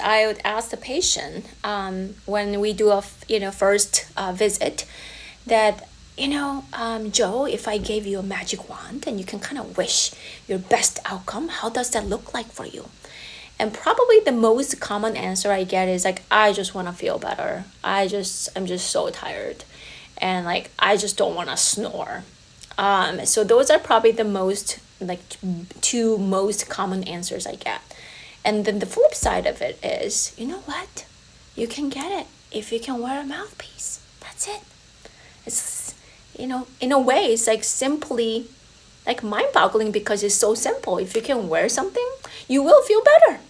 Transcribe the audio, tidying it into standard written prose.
I would ask the patient when we do a first visit that Joe, if I gave you a magic wand and you can kind of wish your best outcome, how does that look like for you? And probably the most common answer I get is like, I just want to feel better. I'm just so tired, and like I just don't want to snore. So those are probably the most like two most common answers I get. And then the flip side of it is, you know what? You can get it if you can wear a mouthpiece. That's it. It's, in a way, it's like simply like mind boggling because it's so simple. If you can wear something, you will feel better.